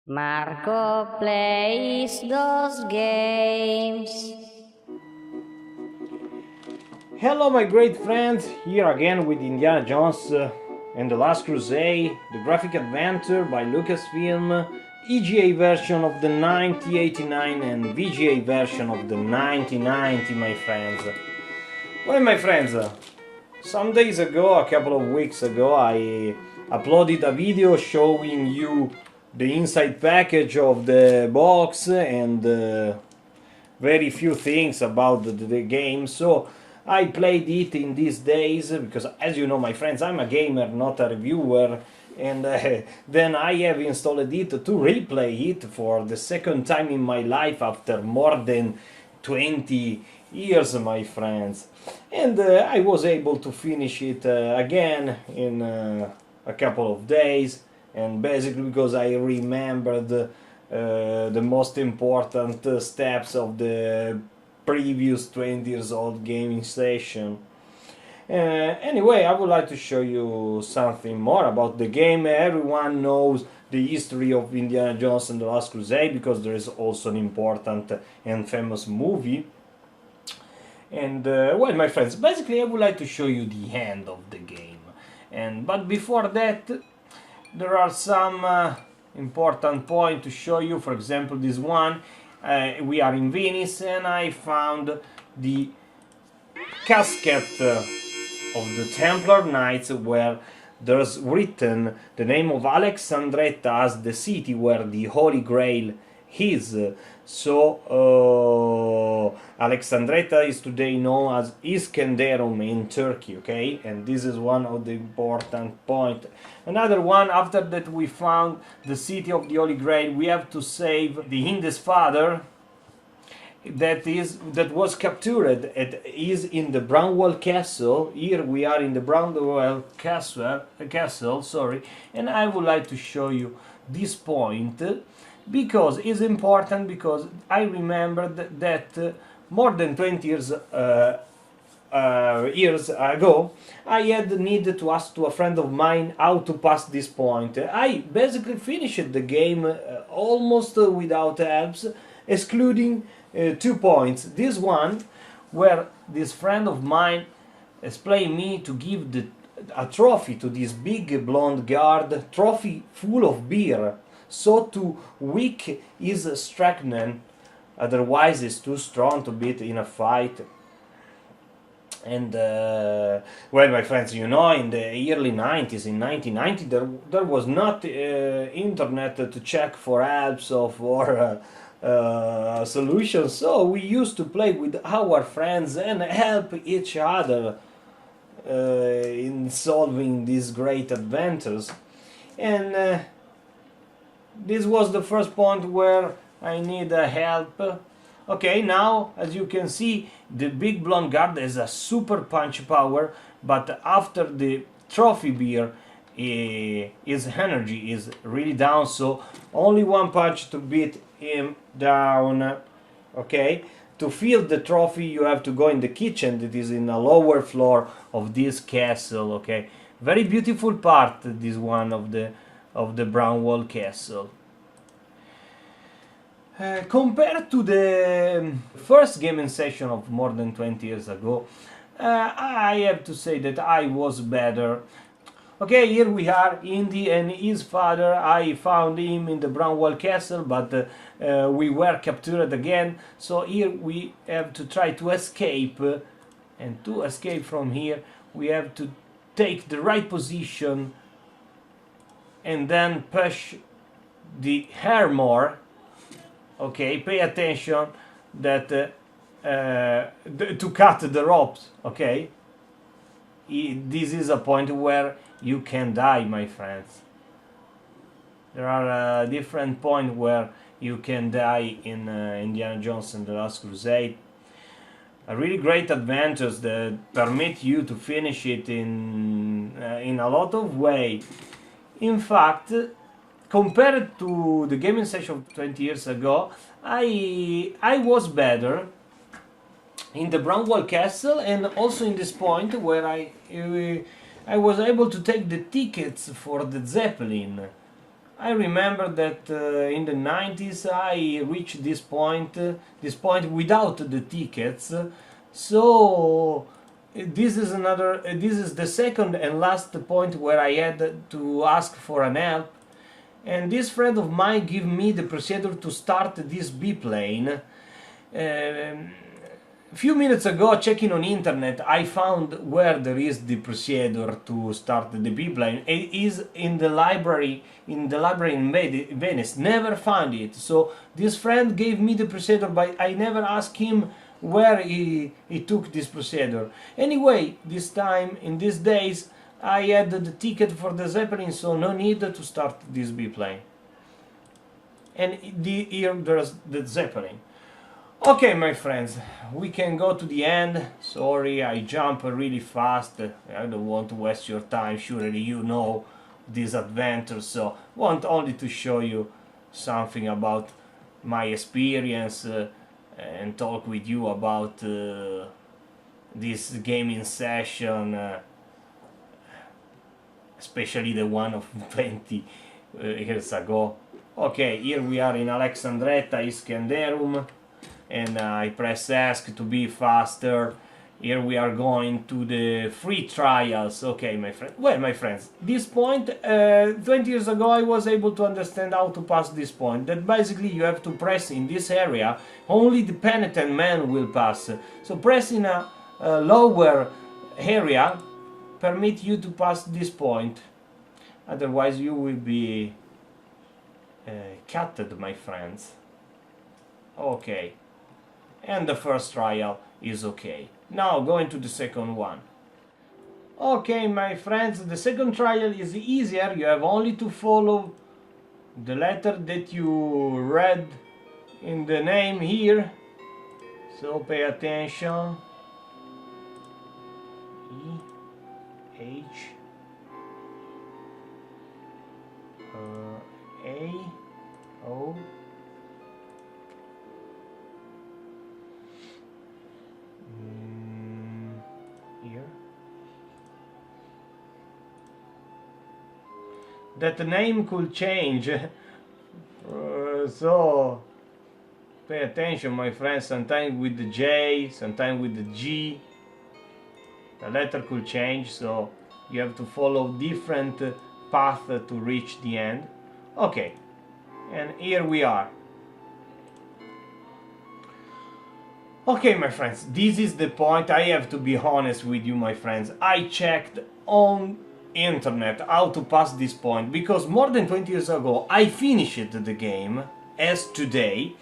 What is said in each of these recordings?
Marco plays those games. Hello my great friends, here again with Indiana Jones and the Last Crusade, the graphic adventure by Lucasfilm, EGA version of the 1989 and VGA version of the 1990, my friends. Well, my friends, some days ago, a couple of weeks ago, I uploaded a video showing you the inside package of the box and very few things about the game. So I played it in these days because, as you know, my friends, I'm a gamer, not a reviewer. And then I have installed it to replay it for the second time in my life after more than 20 years, my friends. And I was able to finish it again in a couple of days, and basically because I remembered the most important steps of the previous 20 years old gaming session. Anyway, I would like to show you something more about the game. Everyone knows the history of Indiana Jones and the Last Crusade because there is also an important and famous movie. And well, my friends, basically I would like to show you the end of the game. But before that, there are some important points to show you. For example, this one. We are in Venice and I found the casket of the Templar Knights where there's written the name of Alexandretta as the city where the Holy Grail is. So Alexandretta is today known as Iskenderun in Turkey, okay? And this is one of the important points. Another one, after that we found the city of the Holy Grail, we have to save the Hinde's father that was captured. It is in the Brownwell Castle. Here we are in the Brownwell Castle, sorry, and I would like to show you this point because it's important, because I remembered that more than 20 years ago, I had needed to ask to a friend of mine how to pass this point. I basically finished the game almost without helps, excluding 2 points. This one, where this friend of mine explained me to give a trophy to this big blonde guard, trophy full of beer, so to weak his strychnine, otherwise it's too strong to beat in a fight. And well, my friends, you know, in the early 90s, in 1990, there was not internet to check for apps or for solutions, so we used to play with our friends and help each other in solving these great adventures. And this was the first point where I need help. Okay, now as you can see, the big blonde guard has a super punch power, but after the trophy beer, his energy is really down, so only one punch to beat him down. Okay, to fill the trophy you have to go in the kitchen that is in a lower floor of this castle. Okay, very beautiful part, this one of the Brownwell Castle. Compared to the first gaming session of more than 20 years ago, I have to say that I was better. Okay, here we are, Indy and his father. I found him in the Brownwell Castle, but we were captured again. So here we have to try to escape, and to escape from here we have to take the right position and then push the armor. Okay, pay attention that to cut the ropes. Okay, this is a point where you can die, my friends. There are different points where you can die in Indiana Jones and the Last Crusade. A really great adventures that permit you to finish it in a lot of ways. In fact, compared to the gaming session of 20 years ago, I was better in the Brownwell Castle, and also in this point where I was able to take the tickets for the Zeppelin. I remember that in the 90s I reached this point without the tickets. So this is the second and last point where I had to ask for an help. And this friend of mine gave me the procedure to start this biplane. A few minutes ago, checking on internet, I found where there is the procedure to start the biplane. It is in the library in Venice. Never found it. So this friend gave me the procedure, but I never asked him where he took this procedure. Anyway, this time, in these days, I had the ticket for the Zeppelin, so no need to start this biplane. And here there's the Zeppelin. Okay, my friends, we can go to the end. Sorry, I jump really fast. I don't want to waste your time. Surely you know this adventure, so want only to show you something about my experience and talk with you about this gaming session, especially the one of 20 years ago. Okay, here we are in Alexandretta, Iskenderum. And I press ask to be faster. Here we are going to the free trials. Okay, my friend. Well, my friends, this point, 20 years ago I was able to understand how to pass this point. That basically you have to press in this area, only the penitent man will pass. So pressing a lower area permit you to pass this point. Otherwise you will be cutted, my friends. Okay. And the first trial is okay. Now going to the second one. Okay, my friends, the second trial is easier. You have only to follow the letter that you read in the name here. So pay attention. E, H, A, O, here. That name could change. So pay attention, my friends. Sometimes with the J, sometimes with the G. The letter could change, so you have to follow different path to reach the end. Okay, and here we are. Okay, my friends, this is the point. I have to be honest with you, my friends. I checked on internet how to pass this point, because more than 20 years ago I finished the game as today,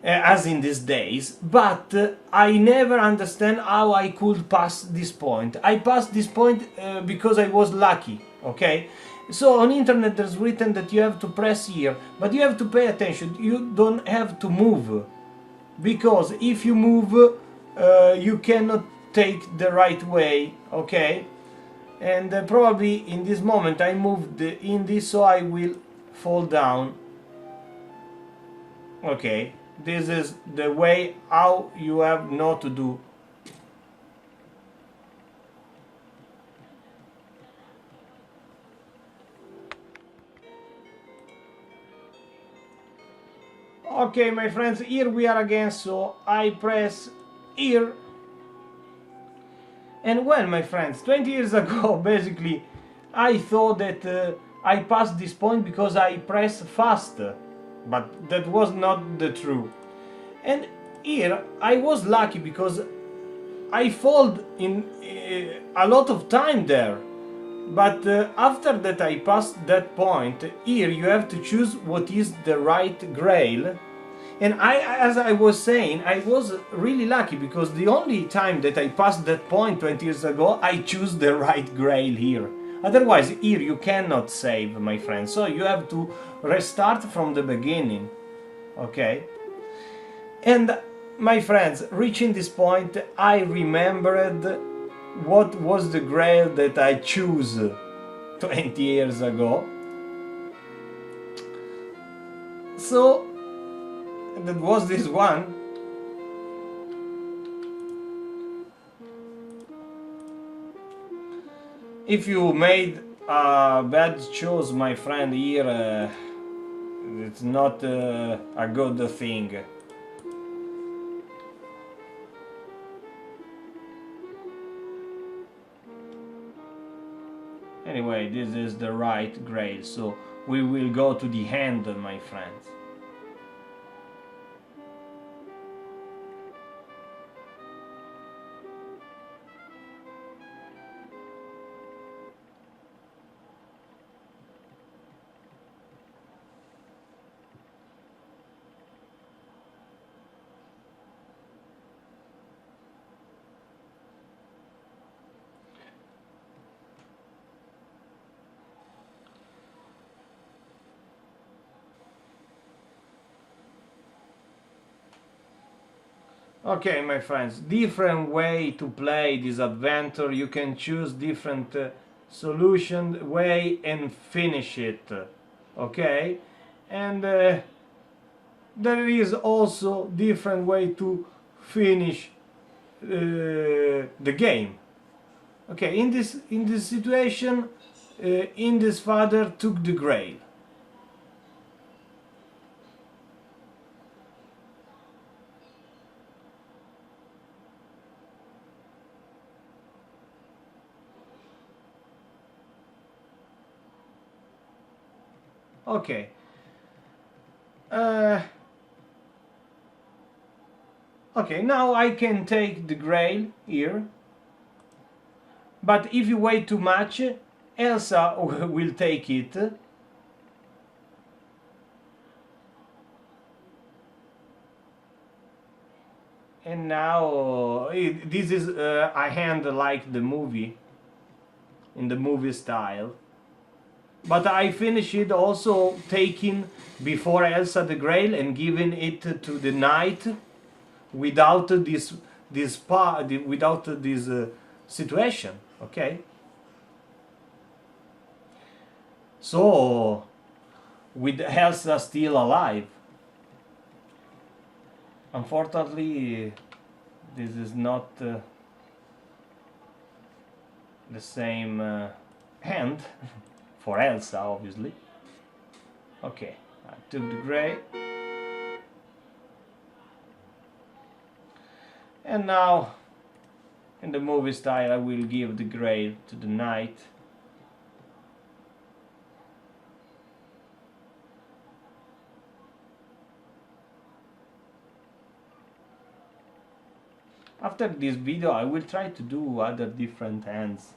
as in these days, but I never understand how I could pass this point. I passed this point because I was lucky, okay? So on internet there's written that you have to press here, but you have to pay attention. You don't have to move, because if you move you cannot take the right way, okay? And probably in this moment I moved in this, so I will fall down. Okay, this is the way how you have not to do. Okay, my friends, here we are again, so I press here. And well, my friends, 20 years ago, basically, I thought that I passed this point because I pressed fast, but that was not the truth. And here, I was lucky because I fall in a lot of time there. But after that I passed that point, here you have to choose what is the right grail. And as I was saying, I was really lucky because the only time that I passed that point 20 years ago, I choose the right grail here. Otherwise, here you cannot save, my friends. So you have to restart from the beginning. Okay? And my friends, reaching this point, I remembered what was the grail that I chose 20 years ago. So that was this one. If you made bad choice, my friend, here. It's not a good thing. Anyway, this is the right grail, so we will go to the end, my friends. Okay, my friends, different way to play this adventure. You can choose different solution way and finish it. Okay, and there is also different way to finish the game. Okay, in this situation, Indy's father took the grail. Okay. Okay, now I can take the grail here, but if you wait too much, Elsa will take it. And now this is a hand like the movie, in the movie style. But I finished it also taking before Elsa the Grail and giving it to the knight without this situation. Okay. So with Elsa still alive. Unfortunately, this is not the same hand for Elsa, obviously. Okay, I took the gray. And now, in the movie style, I will give the grail to the knight. After this video, I will try to do other different hands.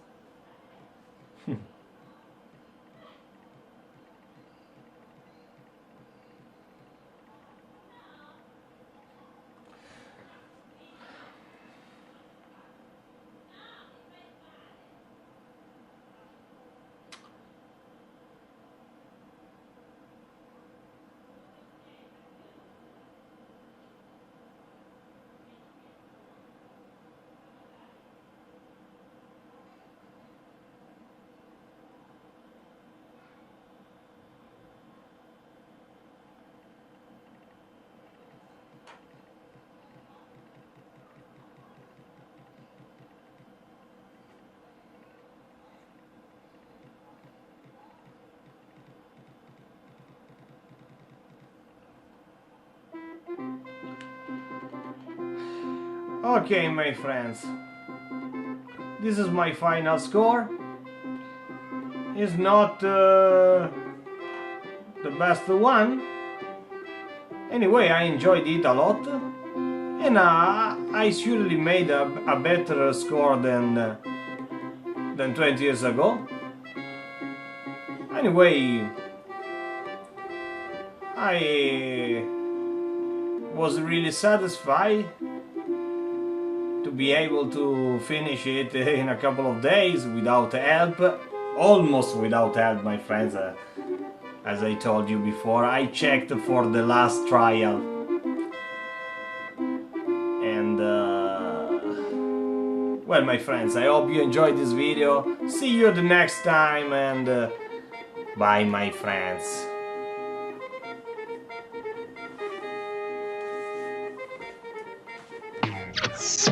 Okay, my friends, this is my final score. It's not the best one. Anyway, I enjoyed it a lot, and I surely made a better score than 20 years ago. Anyway, I was really satisfied to be able to finish it in a couple of days without help, almost without help, my friends. As I told you before, I checked for the last trial, and well, my friends, I hope you enjoyed this video. See you the next time, and bye, my friends. Yes.